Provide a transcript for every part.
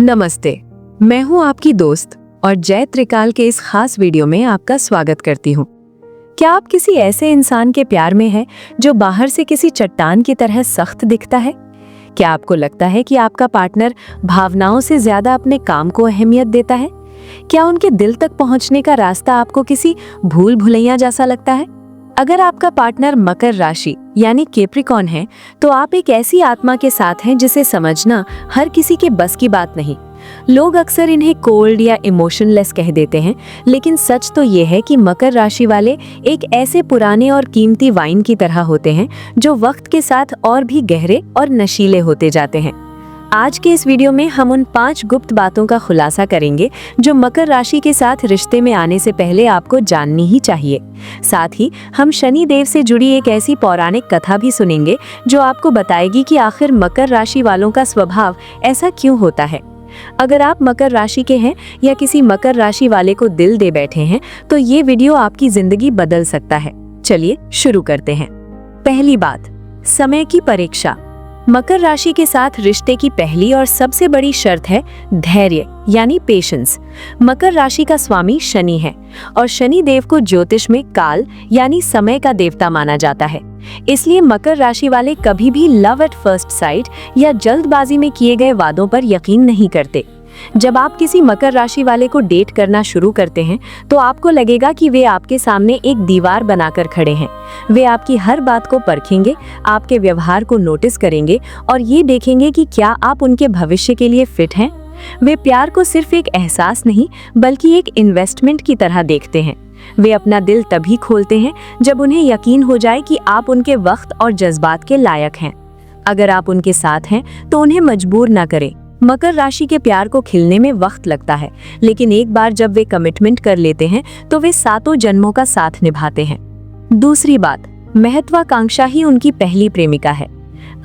नमस्ते, मैं हूं आपकी दोस्त और जय त्रिकाल के इस खास वीडियो में आपका स्वागत करती हूं। क्या आप किसी ऐसे इंसान के प्यार में हैं जो बाहर से किसी चट्टान की तरह सख्त दिखता है? क्या आपको लगता है कि आपका पार्टनर भावनाओं से ज्यादा अपने काम को अहमियत देता है? क्या उनके दिल तक पहुंचने का रास्ता आपको किसी भूल भुलैया जैसा लगता है? अगर आपका पार्टनर मकर राशि यानी कैप्रिकॉर्न है, तो आप एक ऐसी आत्मा के साथ हैं जिसे समझना हर किसी के बस की बात नहीं। लोग अक्सर इन्हें कोल्ड या इमोशनलेस कह देते हैं, लेकिन सच तो ये है कि मकर राशि वाले एक ऐसे पुराने और कीमती वाइन की तरह होते हैं जो वक्त के साथ और भी गहरे और नशीले होते जाते हैं। आज के इस वीडियो में हम उन 5 गुप्त बातों का खुलासा करेंगे जो मकर राशि के साथ रिश्ते में आने से पहले आपको जाननी ही चाहिए। साथ ही हम शनि देव से जुड़ी एक ऐसी पौराणिक कथा भी सुनेंगे जो आपको बताएगी कि आखिर मकर राशि वालों का स्वभाव ऐसा क्यों होता है। अगर आप मकर राशि के हैं या किसी मकर राशि वाले को दिल दे बैठे हैं, तो ये वीडियो आपकी जिंदगी बदल सकता है। चलिए शुरू करते हैं। पहली बात, समय की परीक्षा। मकर राशि के साथ रिश्ते की पहली और सबसे बड़ी शर्त है धैर्य यानी पेशेंस। मकर राशि का स्वामी शनि है और शनि देव को ज्योतिष में काल यानी समय का देवता माना जाता है। इसलिए मकर राशि वाले कभी भी लव एट फर्स्ट साइट या जल्दबाजी में किए गए वादों पर यकीन नहीं करते। जब आप किसी मकर राशि वाले को डेट करना शुरू करते हैं, तो आपको लगेगा कि वे आपके सामने एक दीवार बनाकर खड़े हैं। वे आपकी हर बात को परखेंगे, आपके व्यवहार को नोटिस करेंगे और ये देखेंगे कि क्या आप उनके भविष्य के लिए फिट हैं। वे प्यार को सिर्फ एक एहसास नहीं, बल्कि एक इन्वेस्टमेंट की तरह देखते हैं। वे अपना दिल तभी खोलते हैं जब उन्हें यकीन हो जाए कि आप उनके वक्त और जज्बात के लायक हैं। अगर आप उनके साथ हैं, तो उन्हें मजबूर ना करें। मकर राशि के प्यार को खिलने में वक्त लगता है, लेकिन एक बार जब वे कमिटमेंट कर लेते हैं, तो वे 7 जन्मों का साथ निभाते हैं। दूसरी बात, महत्वाकांक्षा ही उनकी पहली प्रेमिका है।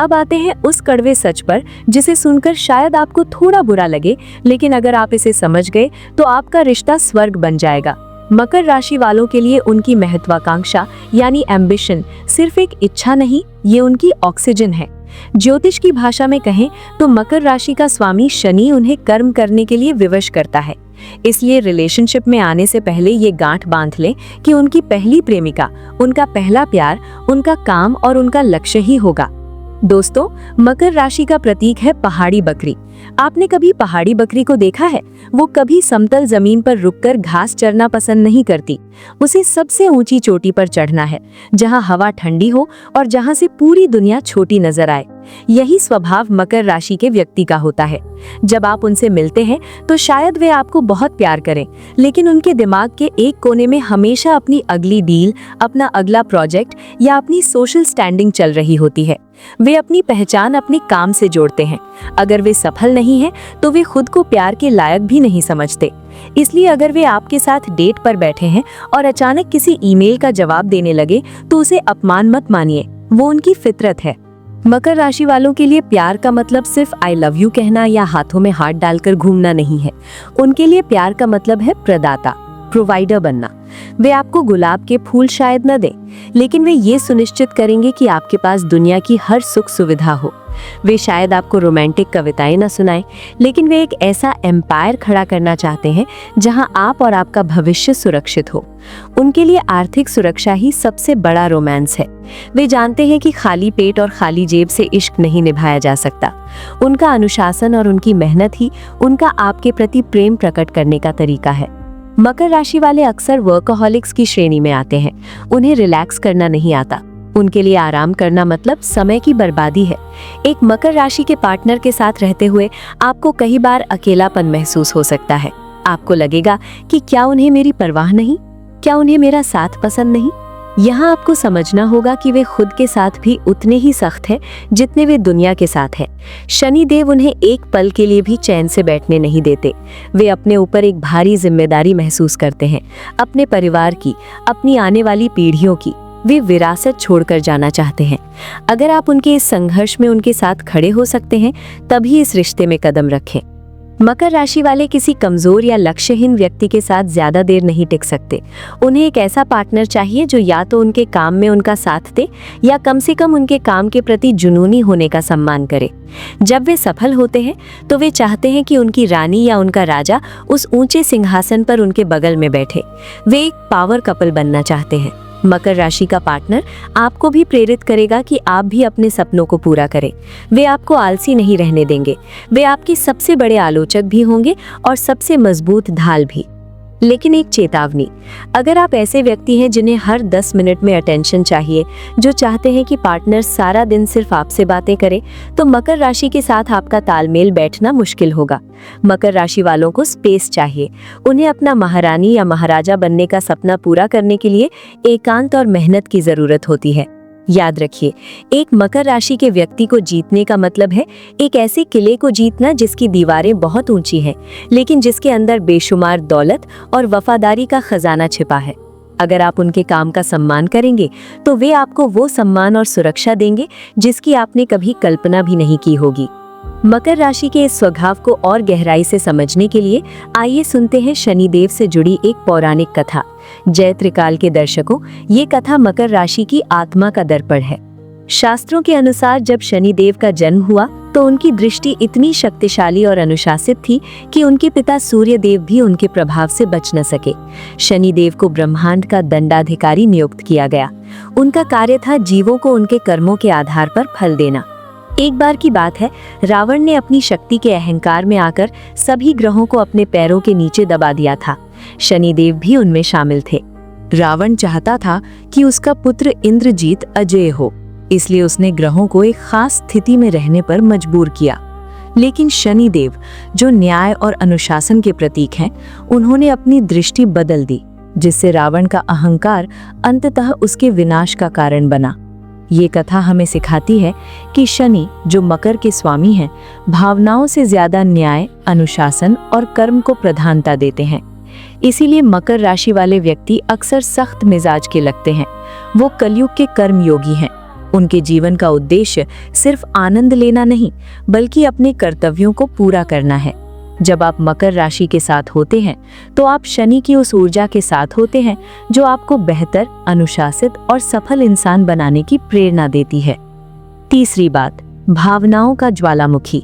अब आते हैं उस कड़वे सच पर जिसे सुनकर शायद आपको थोड़ा बुरा लगे, लेकिन अगर आप इसे समझ गए तो आपका रिश्ता स्वर्ग बन जाएगा। मकर राशि वालों के लिए उनकी महत्वाकांक्षा यानी एम्बिशन सिर्फ एक इच्छा नहीं, ये उनकी ऑक्सीजन है। ज्योतिष की भाषा में कहें तो मकर राशि का स्वामी शनि उन्हें कर्म करने के लिए विवश करता है। इसलिए रिलेशनशिप में आने से पहले ये गांठ बांध लें कि उनकी पहली प्रेमिका, उनका पहला प्यार, उनका काम और उनका लक्ष्य ही होगा। दोस्तों, मकर राशि का प्रतीक है पहाड़ी बकरी। आपने कभी पहाड़ी बकरी को देखा है? वो कभी समतल जमीन पर रुककर घास चरना पसंद नहीं करती। उसे सबसे ऊंची चोटी पर चढ़ना है, जहां हवा ठंडी हो और जहां से पूरी दुनिया छोटी नजर आए। यही स्वभाव मकर राशि के व्यक्ति का होता है। जब आप उनसे मिलते हैं, तो शायद वे आपको बहुत प्यार करें, लेकिन उनके दिमाग के एक कोने में हमेशा अपनी अगली डील, अपना अगला प्रोजेक्ट या अपनी सोशल स्टैंडिंग चल रही होती है। वे अपनी पहचान अपने काम से जोड़ते हैं। अगर वे सफल नहीं हैं, तो वे खुद को प्यार के लायक भी नहीं समझते। इसलिए अगर वे आपके साथ डेट पर बैठे हैं और अचानक किसी ईमेल का जवाब देने लगे, तो उसे अपमान मत मानिए, वो उनकी फितरत है। मकर राशि वालों के लिए प्यार का मतलब सिर्फ आई लव यू कहना या हाथों में हाथ डालकर घूमना नहीं है। उनके लिए प्यार का मतलब है प्रदाता, प्रोवाइडर बनना। वे आपको गुलाब के फूल शायद न दें, लेकिन वे ये सुनिश्चित करेंगे कि आपके पास दुनिया की हर सुख सुविधा हो। वे शायद आपको रोमांटिक कविताएं न सुनाएं, लेकिन वे एक ऐसा एम्पायर खड़ा करना चाहते हैं जहां आप और आपका भविष्य सुरक्षित हो। उनके लिए आर्थिक सुरक्षा ही सबसे बड़ा रोमांस है। वे जानते हैं कि खाली पेट और खाली जेब से इश्क नहीं निभाया जा सकता। उनका अनुशासन और उनकी मेहनत ही उनका आपके प्रति प्रेम प्रकट करने का तरीका है। मकर राशि वाले अक्सर वर्कहॉलिक्स की श्रेणी में आते हैं। उन्हें रिलैक्स करना नहीं आता। उनके लिए आराम करना मतलब समय की बर्बादी है। एक मकर राशि के पार्टनर के साथ रहते हुए आपको कई बार अकेलापन महसूस हो सकता है। आपको लगेगा कि क्या उन्हें मेरी परवाह नहीं, क्या उन्हें मेरा साथ पसंद नहीं। यहाँ आपको समझना होगा कि वे खुद के साथ भी उतने ही सख्त हैं जितने वे दुनिया के साथ हैं। शनि देव उन्हें एक पल के लिए भी चैन से बैठने नहीं देते। वे अपने ऊपर एक भारी जिम्मेदारी महसूस करते हैं, अपने परिवार की, अपनी आने वाली पीढ़ियों की। वे विरासत छोड़कर जाना चाहते हैं। अगर आप उनके इस संघर्ष में उनके साथ खड़े हो सकते हैं, तभी इस रिश्ते में कदम रखें। मकर राशि वाले किसी कमजोर या लक्ष्यहीन व्यक्ति के साथ ज्यादा देर नहीं टिक सकते। उन्हें एक ऐसा पार्टनर चाहिए जो या तो उनके काम में उनका साथ दे या कम से कम उनके काम के प्रति जुनूनी होने का सम्मान करे। जब वे सफल होते हैं तो वे चाहते हैं कि उनकी रानी या उनका राजा उस ऊंचे सिंहासन पर उनके बगल में बैठे। वे एक पावर कपल बनना चाहते हैं। मकर राशि का पार्टनर आपको भी प्रेरित करेगा कि आप भी अपने सपनों को पूरा करें। वे आपको आलसी नहीं रहने देंगे। वे आपके सबसे बड़े आलोचक भी होंगे और सबसे मजबूत ढाल भी। लेकिन एक चेतावनी, अगर आप ऐसे व्यक्ति हैं जिन्हें हर 10 मिनट में अटेंशन चाहिए, जो चाहते हैं कि पार्टनर सारा दिन सिर्फ आपसे बातें करे, तो मकर राशि के साथ आपका तालमेल बैठना मुश्किल होगा। मकर राशि वालों को स्पेस चाहिए। उन्हें अपना महारानी या महाराजा बनने का सपना पूरा करने के लिए एकांत और मेहनत की जरूरत होती है। याद रखिए, एक मकर राशि के व्यक्ति को जीतने का मतलब है एक ऐसे किले को जीतना जिसकी दीवारें बहुत ऊंची हैं, लेकिन जिसके अंदर बेशुमार दौलत और वफादारी का खजाना छिपा है। अगर आप उनके काम का सम्मान करेंगे तो वे आपको वो सम्मान और सुरक्षा देंगे जिसकी आपने कभी कल्पना भी नहीं की होगी। मकर राशि के इस स्वभाव को और गहराई से समझने के लिए आइए सुनते हैं शनिदेव से जुड़ी एक पौराणिक कथा। जय त्रिकाल के दर्शकों, ये कथा मकर राशि की आत्मा का दर्पण है। शास्त्रों के अनुसार जब शनिदेव का जन्म हुआ तो उनकी दृष्टि इतनी शक्तिशाली और अनुशासित थी कि उनके पिता सूर्य देव भी उनके प्रभाव से बच न सके। शनिदेव को ब्रह्मांड का दंडाधिकारी नियुक्त किया गया। उनका कार्य था जीवों को उनके कर्मों के आधार पर फल देना। एक बार की बात है, रावण ने अपनी शक्ति के अहंकार में आकर सभी ग्रहों को अपने पैरों के नीचे दबा दिया था। शनिदेव भी उनमें शामिल थे। रावण चाहता था कि उसका पुत्र इंद्रजीत अजेय हो, इसलिए उसने ग्रहों को एक खास स्थिति में रहने पर मजबूर किया। लेकिन शनिदेव, जो न्याय और अनुशासन के प्रतीक हैं, उन्होंने अपनी दृष्टि बदल दी, जिससे रावण का अहंकार अंततः उसके विनाश का कारण बना। ये कथा हमें सिखाती है कि शनि, जो मकर के स्वामी हैं, भावनाओं से ज्यादा न्याय, अनुशासन और कर्म को प्रधानता देते हैं। इसीलिए मकर राशि वाले व्यक्ति अक्सर सख्त मिजाज के लगते हैं। वो कलयुग के कर्म योगी हैं। उनके जीवन का उद्देश्य सिर्फ आनंद लेना नहीं, बल्कि अपने कर्तव्यों को पूरा करना है। जब आप मकर राशि के साथ होते हैं तो आप शनि की उस ऊर्जा के साथ होते हैं जो आपको बेहतर, अनुशासित और सफल इंसान बनाने की प्रेरणा देती है। तीसरी बात, भावनाओं का ज्वालामुखी।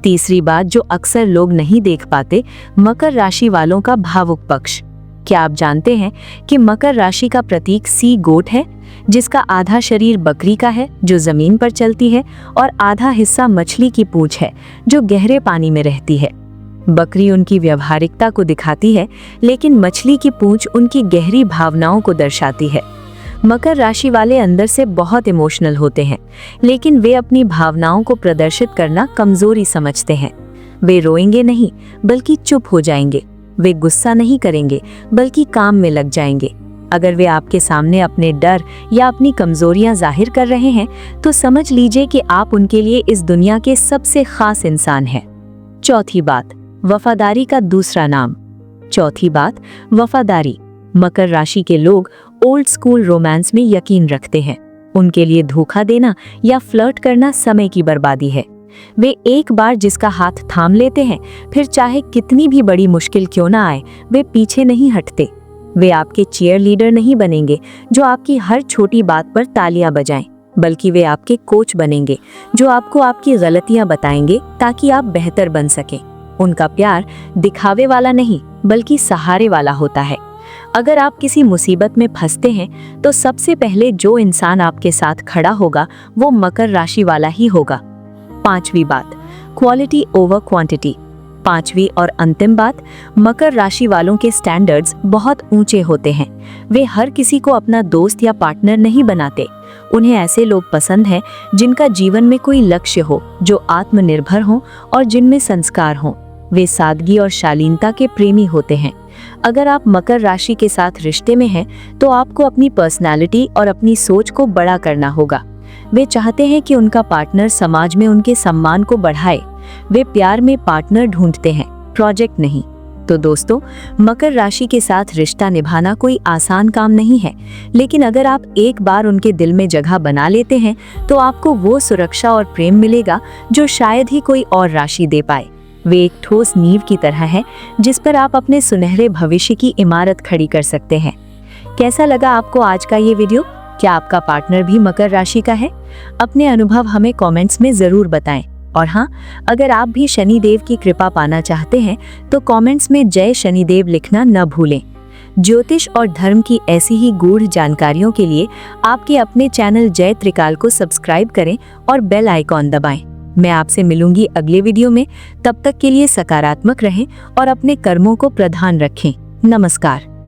तीसरी बात जो अक्सर लोग नहीं देख पाते, मकर राशि वालों का भावुक पक्ष। क्या आप जानते हैं कि मकर राशि का प्रतीक सी गोट है, जिसका आधा शरीर बकरी का है जो जमीन पर चलती है और आधा हिस्सा मछली की पूंछ है जो गहरे पानी में रहती है। बकरी उनकी व्यवहारिकता को दिखाती है, लेकिन मछली की पूंछ उनकी गहरी भावनाओं को दर्शाती है। मकर राशि वाले अंदर से बहुत इमोशनल होते हैं, लेकिन वे अपनी भावनाओं को प्रदर्शित करना कमजोरी समझते हैं। वे रोएंगे नहीं, बल्कि चुप हो जाएंगे। वे गुस्सा नहीं करेंगे, बल्कि काम में लग जाएंगे। अगर वे आपके सामने अपने डर या अपनी कमजोरियां जाहिर कर रहे हैं, तो समझ लीजिए कि आप उनके लिए इस दुनिया के सबसे खास इंसान हैं। चौथी बात, वफादारी का दूसरा नाम। चौथी बात, वफादारी। मकर राशि के लोग ओल्ड स्कूल रोमांस में यकीन रखते हैं। उनके लिए धोखा देना या फ्लर्ट करना समय की बर्बादी है। वे एक बार जिसका हाथ थाम लेते हैं, फिर चाहे कितनी भी बड़ी मुश्किल क्यों ना आए, वे पीछे नहीं हटते। वे आपके चीयर लीडर नहीं बनेंगे जो आपकी हर छोटी बात पर तालियां बजाएं, बल्कि वे आपके कोच बनेंगे जो आपको आपकी गलतियां बताएंगे ताकि आप बेहतर बन सकें। उनका प्यार दिखावे वाला नहीं, बल्कि सहारे वाला होता है। अगर आप किसी मुसीबत में फंसते हैं तो सबसे पहले जो इंसान आपके साथ खड़ा होगा वो मकर राशि वाला ही होगा। पांचवी बात, क्वालिटी ओवर क्वांटिटी। पांचवी और अंतिम बात, मकर राशि वालों के स्टैंडर्ड्स बहुत ऊंचे होते हैं। वे हर किसी को अपना दोस्त या पार्टनर नहीं बनाते। उन्हें ऐसे लोग पसंद हैं जिनका जीवन में कोई लक्ष्य हो, जो आत्मनिर्भर हों और जिनमें संस्कार हों। वे सादगी और शालीनता के प्रेमी होते हैं। अगर आप मकर राशि के साथ रिश्ते में हैं, तो आपको अपनी पर्सनालिटी और अपनी सोच को बड़ा करना होगा। वे चाहते हैं कि उनका पार्टनर समाज में उनके सम्मान को बढ़ाए। वे प्यार में पार्टनर ढूंढते हैं, प्रोजेक्ट नहीं। तो दोस्तों, मकर राशि के साथ रिश्ता निभाना कोई आसान काम नहीं है, लेकिन अगर आप एक बार उनके दिल में जगह बना लेते हैं तो आपको वो सुरक्षा और प्रेम मिलेगा जो शायद ही कोई और राशि दे पाए। वे एक ठोस नींव की तरह हैं, जिस पर आप अपने सुनहरे भविष्य की इमारत खड़ी कर सकते हैं। कैसा लगा आपको आज का ये वीडियो? क्या आपका पार्टनर भी मकर राशि का है? अपने अनुभव हमें कमेंट्स में जरूर बताएं। और हाँ, अगर आप भी शनिदेव की कृपा पाना चाहते हैं तो कमेंट्स में जय शनिदेव लिखना न भूलें। ज्योतिष और धर्म की ऐसी ही गूढ़ जानकारियों के लिए आपके अपने चैनल जय त्रिकाल को सब्सक्राइब करें और बेल आइकॉन दबाएं। मैं आपसे मिलूंगी अगले वीडियो में। तब तक के लिए सकारात्मक रहें और अपने कर्मों को प्रधान रखें। नमस्कार।